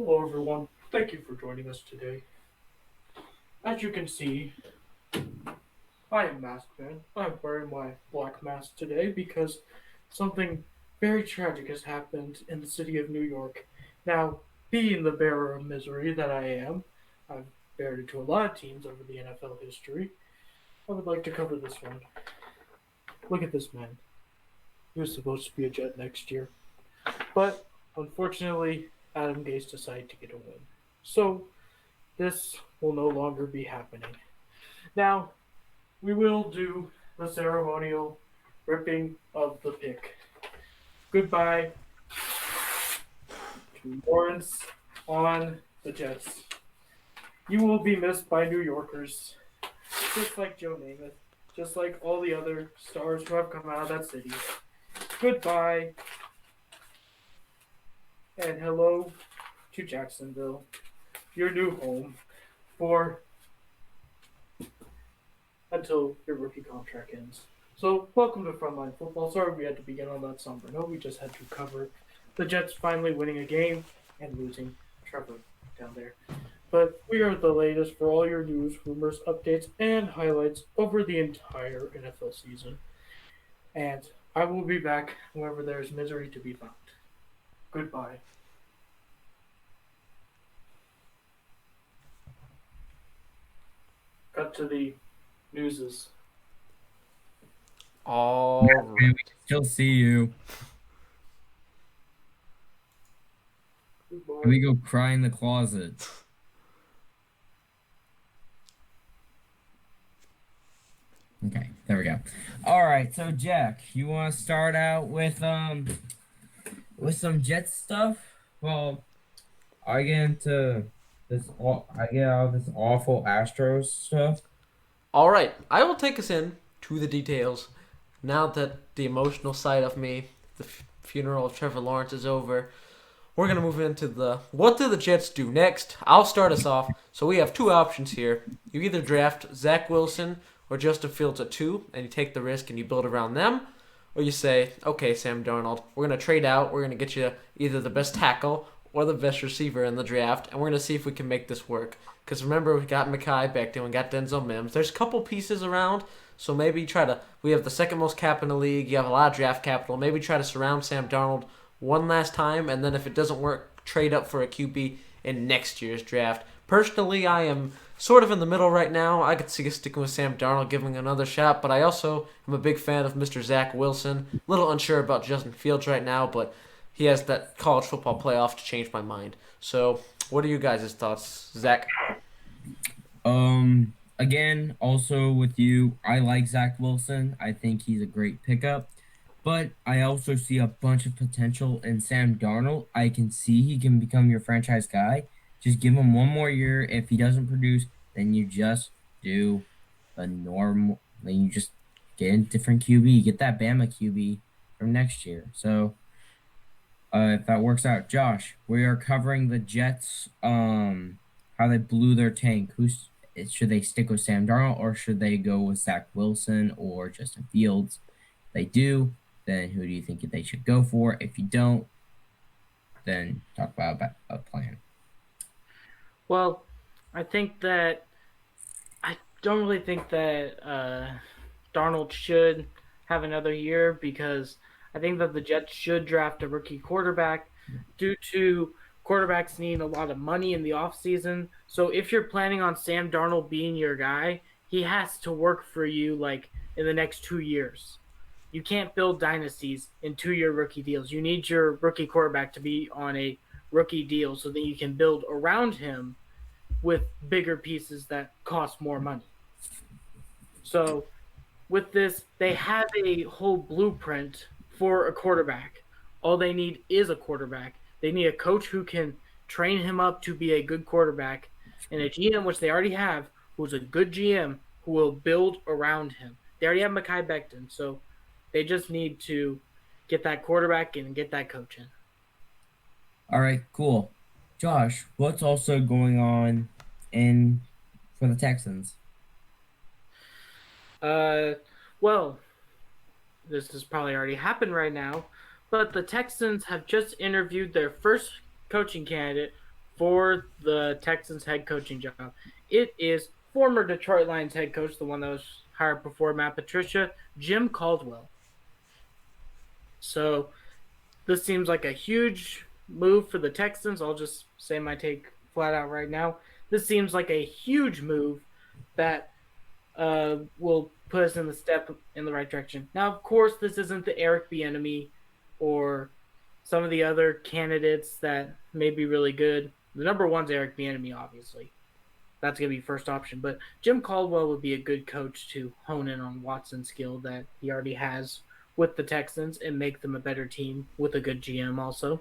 Hello, everyone. Thank you for joining us today. As you can see, I am Masked Man. I'm wearing my black mask today because something very tragic has happened in the city of New York. Now, being the bearer of misery that I am, I've bared it to a lot of teams over the NFL history. I would like to cover this one. Look at this man. He was supposed to be a Jet next year. But, unfortunately, Adam Gase decided to get a win. So, this will no longer be happening. Now, we will do the ceremonial ripping of the pick. Goodbye to Lawrence on the Jets. You will be missed by New Yorkers, just like Joe Namath, just like all the other stars who have come out of that city. Goodbye, and hello to Jacksonville, your new home for until your rookie contract ends. So, welcome to Frontline Football. Sorry we had to begin on that somber note. We just had to cover the Jets finally winning a game and losing Trevor down there. But we are the latest for all your news, rumors, updates, and highlights over the entire NFL season. And I will be back whenever there is misery to be found. Goodbye. Cut to the newses. All Man, right. we can still see you. Goodbye. Can we go cry in the closet? Okay, there we go. All right, so Jack, you want to start out with some Jet stuff? Well, I get into I get out of this awful Astros stuff. All right. I will take us in to the details. Now that the emotional side of me, the funeral of Trevor Lawrence is over, we're going to move into the what do the Jets do next? I'll start us off. So we have two options here. You either draft Zach Wilson or Justin Fields at 2, and you take the risk and you build around them. Or you say, okay, Sam Darnold, we're going to trade out. We're going to get you either the best tackle or the best receiver in the draft, and we're going to see if we can make this work. Because remember, we got Mekhi Becton, we got Denzel Mims. There's a couple pieces around, so maybe try to. We have the second most cap in the league. You have a lot of draft capital. Maybe try to surround Sam Darnold one last time, and then if it doesn't work, trade up for a QB in next year's draft. Personally, I am sort of in the middle right now. I could see us sticking with Sam Darnold, giving another shot, but I also am a big fan of Mr. Zach Wilson. A little unsure about Justin Fields right now, but he has that college football playoff to change my mind. So, what are you guys' thoughts, Zach? Again, also with you, I like Zach Wilson. I think he's a great pickup. But I also see a bunch of potential in Sam Darnold. I can see he can become your franchise guy. Just give him one more year. If he doesn't produce, then you just do a normal. Then you just get a different QB. Get that Bama QB from next year. So if that works out, Josh, we are covering the Jets. How they blew their tank. Should they stick with Sam Darnold or should they go with Zach Wilson or Justin Fields? If they do, then who do you think they should go for? If you don't, then talk about a plan. Well, I think that I don't really think that Darnold should have another year because I think that the Jets should draft a rookie quarterback due to quarterbacks need a lot of money in the offseason. So if you're planning on Sam Darnold being your guy, he has to work for you like in the next 2 years. You can't build dynasties in 2 year rookie deals. You need your rookie quarterback to be on a rookie deal so that you can build around him with bigger pieces that cost more money. So with this, they have a whole blueprint for a quarterback. All they need is a quarterback. They need a coach who can train him up to be a good quarterback, and a GM, which they already have, who's a good GM who will build around him. They already have Mekhi Becton, so they just need to get that quarterback and get that coach in. All right, cool. Josh, what's also going on in for the Texans? Uh, well, this has probably already happened right now, but the Texans have just interviewed their first coaching candidate for the Texans head coaching job. It is former Detroit Lions head coach, the one that was hired before Matt Patricia, Jim Caldwell. So this seems like a huge move for the Texans. I'll just say my take flat out right now. This seems like a huge move that will put us in the step in the right direction. Now, of course, this isn't the Eric Bieniemy or some of the other candidates that may be really good. The number one's Eric Bieniemy, obviously. That's going to be first option. But Jim Caldwell would be a good coach to hone in on Watson's skill that he already has with the Texans and make them a better team with a good GM also.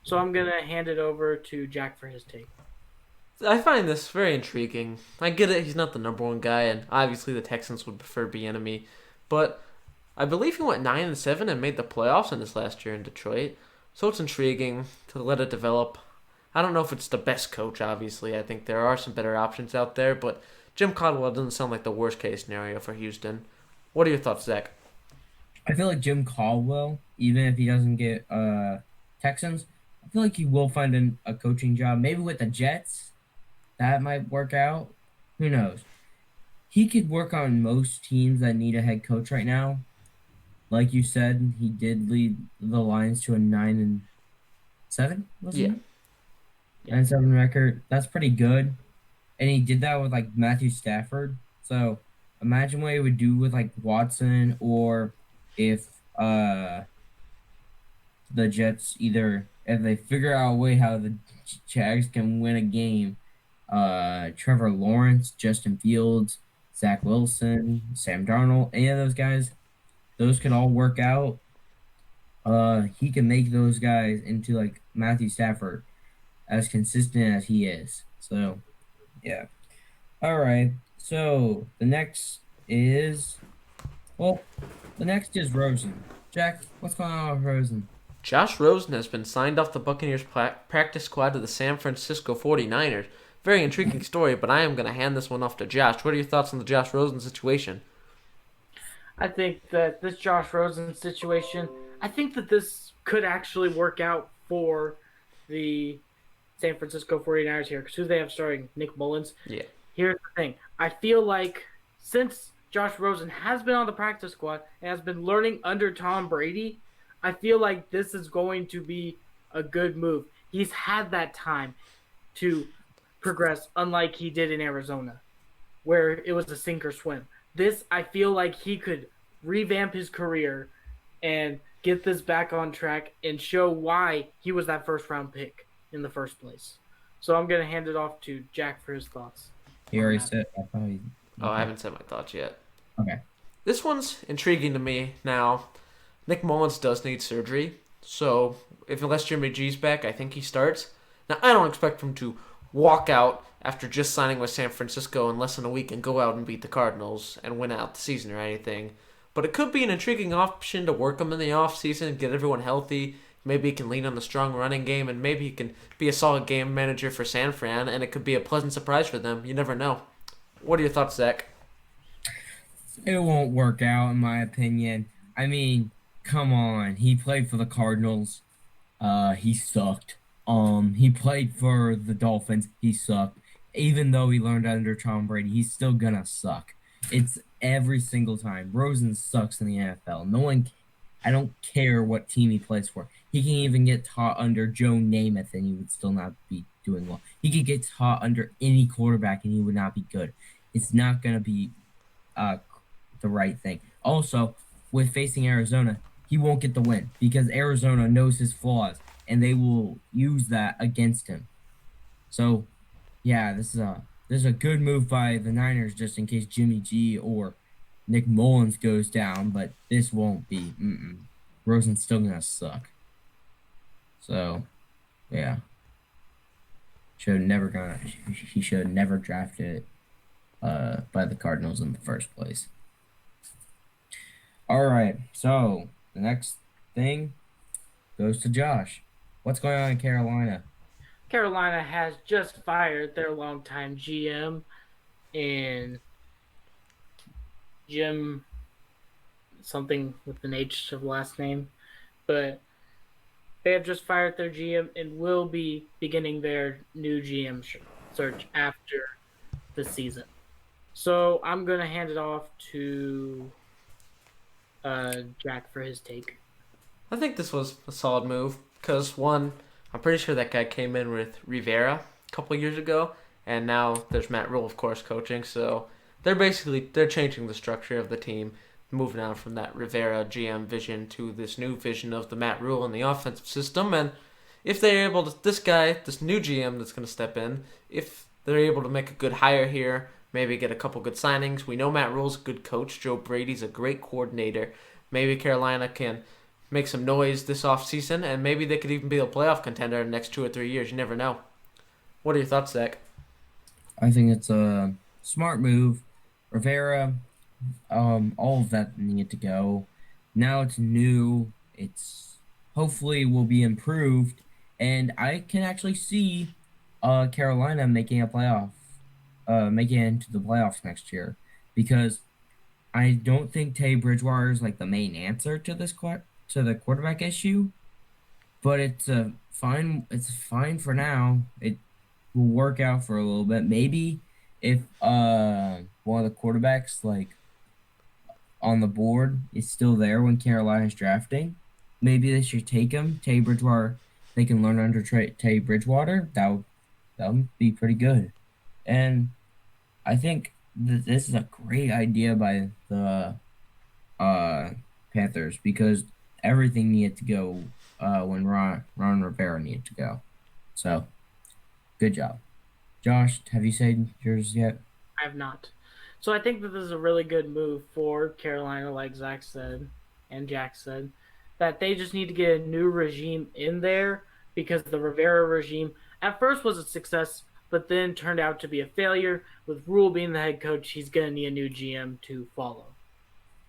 So I'm going to hand it over to Jack for his take. I find this very intriguing. I get it, he's not the number one guy, and obviously the Texans would prefer Bieniemy, but I believe he went 9-7 and made the playoffs in his last year in Detroit. So it's intriguing to let it develop. I don't know if it's the best coach, obviously. I think there are some better options out there, but Jim Caldwell doesn't sound like the worst case scenario for Houston. What are your thoughts, Zach? I feel like Jim Caldwell, even if he doesn't get Texans, I feel like he will find a coaching job. Maybe with the Jets, that might work out. Who knows? He could work on most teams that need a head coach right now. Like you said, he did lead the Lions to a 9-7, wasn't Yeah. it? 9-7 record. That's pretty good. And he did that with like Matthew Stafford. So imagine what he would do with like Watson, or if the Jets, either if they figure out a way how the Jags can win a game, Trevor Lawrence, Justin Fields, Zach Wilson, Sam Darnold, any of those guys, those could all work out. He can make those guys into like Matthew Stafford, as consistent as he is. So, yeah. All right. So the next is Rosen. Jack, what's going on with Rosen? Josh Rosen has been signed off the Buccaneers practice squad to the San Francisco 49ers. Very intriguing story, but I am going to hand this one off to Josh. What are your thoughts on the Josh Rosen situation? I think that this Josh Rosen situation, I think that this could actually work out for the San Francisco 49ers here, because who they have starting? Nick Mullins. Yeah. Here's the thing. I feel like since Josh Rosen has been on the practice squad and has been learning under Tom Brady, I feel like this is going to be a good move. He's had that time to progress, unlike he did in Arizona, where it was a sink or swim. This, I feel like he could revamp his career and get this back on track and show why he was that first round pick in the first place. So I'm going to hand it off to Jack for his thoughts. He already said. I thought he. Oh, I haven't said my thoughts yet. Okay. This one's intriguing to me. Now, Nick Mullins does need surgery, so unless Jimmy G's back, I think he starts. Now, I don't expect him to walk out after just signing with San Francisco in less than a week and go out and beat the Cardinals and win out the season or anything. But it could be an intriguing option to work him in the offseason, get everyone healthy. Maybe he can lean on the strong running game, and maybe he can be a solid game manager for San Fran, and it could be a pleasant surprise for them. You never know. What are your thoughts, Zach? It won't work out, in my opinion. I mean, come on. He played for the Cardinals. He sucked. He played for the Dolphins. He sucked. Even though he learned under Tom Brady, he's still gonna suck. It's every single time. Rosen sucks in the NFL. No one. I don't care what team he plays for. He can even get taught under Joe Namath, and he would still not be doing well. He could get taught under any quarterback, and he would not be good. It's not gonna be the right thing. Also, with facing Arizona, he won't get the win because Arizona knows his flaws, and they will use that against him. So, yeah, this is a good move by the Niners, just in case Jimmy G or Nick Mullins goes down, but this won't be. Rosen's still gonna suck. So, yeah, he should have never drafted by the Cardinals in the first place. All right, so the next thing goes to Josh. What's going on in Carolina? Carolina has just fired their longtime GM and Jim something with an H of last name, but They have just fired their GM and will be beginning their new GM search after the season. So I'm gonna hand it off to Jack for his take. I think this was a solid move because one, I'm pretty sure that guy came in with Rivera a couple years ago, and now there's Matt Rule, of course, coaching. So they're changing the structure of the team, moving on from that Rivera GM vision to this new vision of the Matt Rule and the offensive system. And if they're able to, this new GM that's going to step in, if they're able to make a good hire here, maybe get a couple good signings. We know Matt Rule's a good coach. Joe Brady's a great coordinator. Maybe Carolina can make some noise this offseason, and maybe they could even be a playoff contender in the next 2 or 3 years. You never know. What are your thoughts, Zach? I think it's a smart move. Rivera, all of that needed to go. Now it's new. It's hopefully will be improved, and I can actually see Carolina making it into the playoffs next year, because I don't think Teddy Bridgewater is like the main answer to to the quarterback issue, but it's a fine. It's fine for now. It will work out for a little bit. Maybe if one of the quarterbacks like on the board is still there when Carolina's drafting, maybe they should take him. Teddy Bridgewater. They can learn under Teddy Bridgewater. That would be pretty good. And I think this is a great idea by the uh, Panthers, because everything needed to go when Ron Rivera needed to go. So, good job. Josh, have you said yours yet? I have not. So I think that this is a really good move for Carolina, like Zach said and Jack said, that they just need to get a new regime in there, because the Rivera regime at first was a success, but then turned out to be a failure. With Rule being the head coach, he's going to need a new GM to follow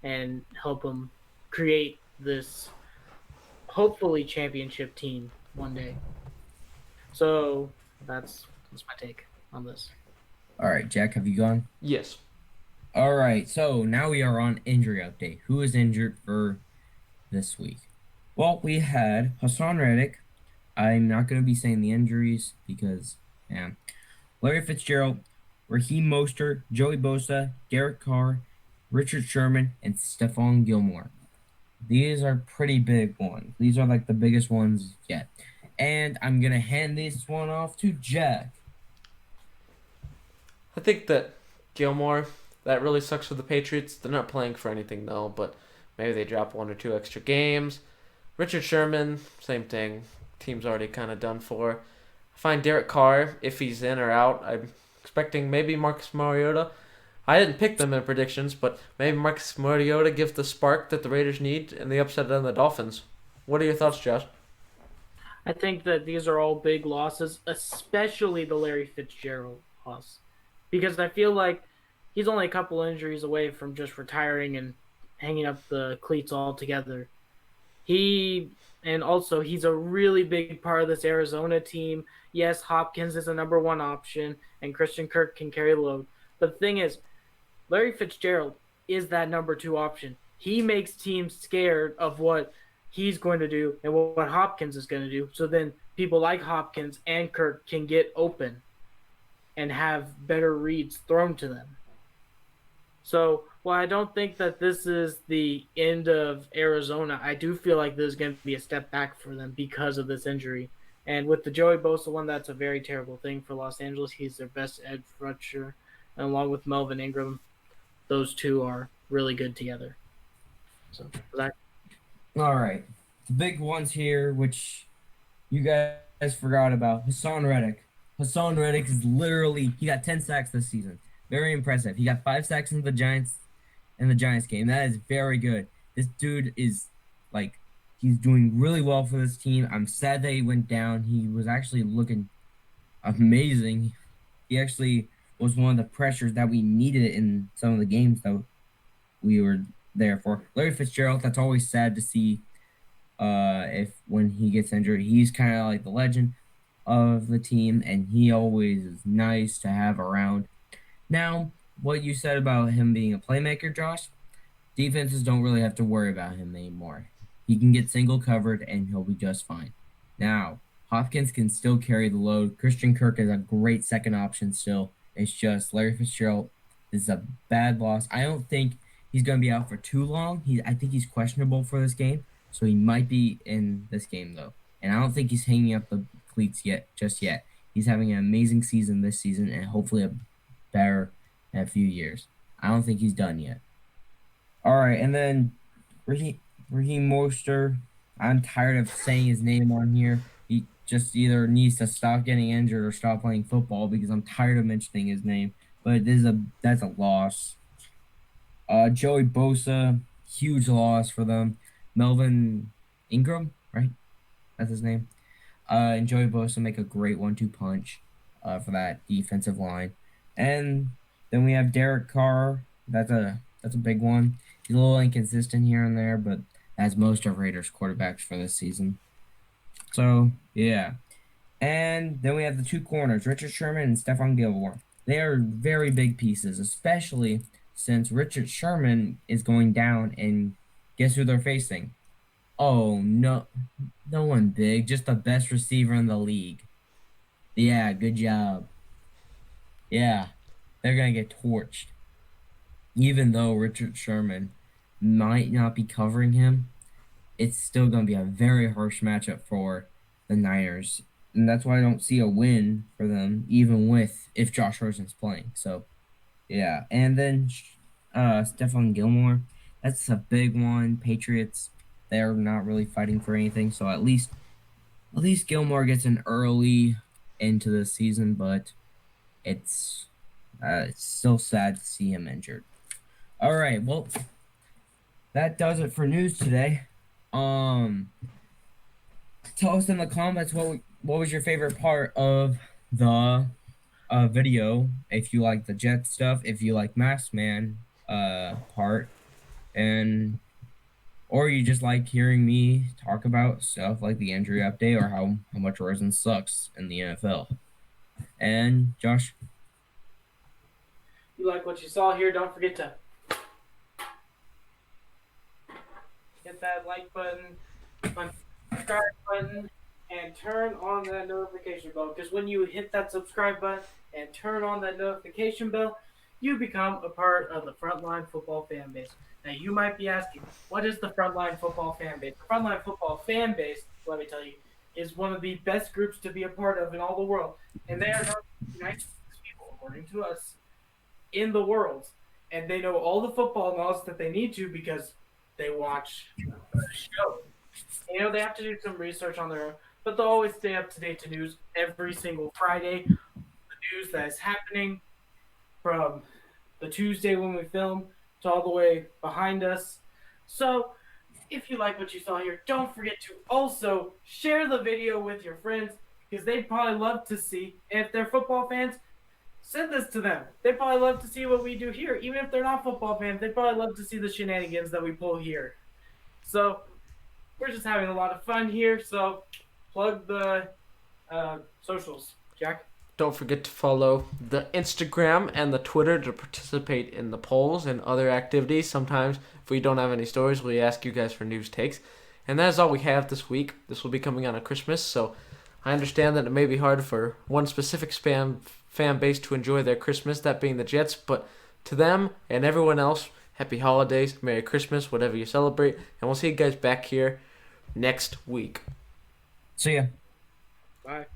and help him create this hopefully championship team one day. So that's my take on this. All right, Jack, have you gone? Yes. All right, so now we are on injury update. Who is injured for this week? Well, we had Hassan Reddick. I'm not going to be saying the injuries because, yeah. Larry Fitzgerald, Raheem Mostert, Joey Bosa, Derek Carr, Richard Sherman, and Stephon Gilmore. These are pretty big ones. These are like the biggest ones yet. And I'm going to hand this one off to Jack. I think that Gilmore, that really sucks for the Patriots. They're not playing for anything, though, but maybe they drop 1 or 2 extra games. Richard Sherman, same thing. Team's already kind of done for. I find Derek Carr, if he's in or out, I'm expecting maybe Marcus Mariota. I didn't pick them in predictions, but maybe Marcus Mariota gives the spark that the Raiders need and the upset on the Dolphins. What are your thoughts, Josh? I think that these are all big losses, especially the Larry Fitzgerald loss, because I feel like he's only a couple injuries away from just retiring and hanging up the cleats altogether. He's a really big part of this Arizona team. Yes, Hopkins is a number one option, and Christian Kirk can carry the load. But the thing is, Larry Fitzgerald is that number 2 option. He makes teams scared of what he's going to do and what Hopkins is going to do. So then people like Hopkins and Kirk can get open and have better reads thrown to them. So while I don't think that this is the end of Arizona, I do feel like this is going to be a step back for them because of this injury. And with the Joey Bosa one, that's a very terrible thing for Los Angeles. He's their best edge rusher. And along with Melvin Ingram, those two are really good together. So, Zach? All right. The big ones here, which you guys forgot about. Hassan Reddick. Hassan Reddick is he got 10 sacks this season. Very impressive. He got 5 sacks in the Giants game. That is very good. This dude is he's doing really well for this team. I'm sad that he went down. He was actually looking amazing. He actually was one of the pressures that we needed in some of the games that we were there for. Larry Fitzgerald, that's always sad to see when he gets injured. He's kind of like the legend of the team, and he always is nice to have around. Now, what you said about him being a playmaker, Josh, defenses don't really have to worry about him anymore. He can get single covered, and he'll be just fine. Now, Hopkins can still carry the load. Christian Kirk is a great second option still. It's just Larry Fitzgerald is a bad loss. I don't think he's going to be out for too long. I think he's questionable for this game, so he might be in this game though. And I don't think he's hanging up the cleats just yet. He's having an amazing season this season, and hopefully a better in a few years. I don't think he's done yet. All right, and then Raheem Mostert. I'm tired of saying his name on here. He just either needs to stop getting injured or stop playing football because I'm tired of mentioning his name. But that's a loss. Joey Bosa, huge loss for them. Melvin Ingram, right? That's his name. And Joey Bosa make a great 1-2 punch for that defensive line. And then we have Derek Carr. That's a big one. He's a little inconsistent here and there, but as most of Raiders quarterbacks for this season. So, yeah. And then we have the two corners, Richard Sherman and Stephon Gilmore. They are very big pieces, especially since Richard Sherman is going down, and guess who they're facing? Oh, no one big, just the best receiver in the league. Yeah, good job. Yeah, they're going to get torched. Even though Richard Sherman might not be covering him, it's still going to be a very harsh matchup for the Niners. And that's why I don't see a win for them, even if Josh Rosen's playing. So, yeah. And then Stephon Gilmore, that's a big one. Patriots, they're not really fighting for anything. So at least Gilmore gets an early into the season, but it's still sad to see him injured. All right, well, that does it for news today. Tell us in the comments what was your favorite part of the video. If you like the Jet stuff, if you like Masked Man part, or you just like hearing me talk about stuff like the injury update or how much Rosen sucks in the NFL. And Josh, You like what you saw here? Don't forget to hit that like button, subscribe button, and turn on that notification bell. Because when you hit that subscribe button and turn on that notification bell, you become a part of the Frontline Football fan base. Now, you might be asking, what is the Frontline Football fan base? The Frontline Football fan base, let me tell you, is one of the best groups to be a part of in all the world. And they are the nicest people, according to us, in the world. And they know all the football knowledge that they need to because they watch the show. You know, they have to do some research on their own, but they'll always stay up to date to news every single Friday. The news that is happening from the Tuesday when we film to all the way behind us. So, if you like what you saw here, don't forget to also share the video with your friends because they'd probably love to see. And if they're football fans, send this to them. They'd probably love to see what we do here. Even if they're not football fans, they'd probably love to see the shenanigans that we pull here. So, we're just having a lot of fun here. So, plug the socials, Jack. Don't forget to follow the Instagram and the Twitter to participate in the polls and other activities. Sometimes, if we don't have any stories, we ask you guys for news takes. And that is all we have this week. This will be coming on Christmas, so I understand that it may be hard for one specific fan base to enjoy their Christmas, that being the Jets, but to them and everyone else, happy holidays, Merry Christmas, whatever you celebrate, and we'll see you guys back here next week. see ya. Bye.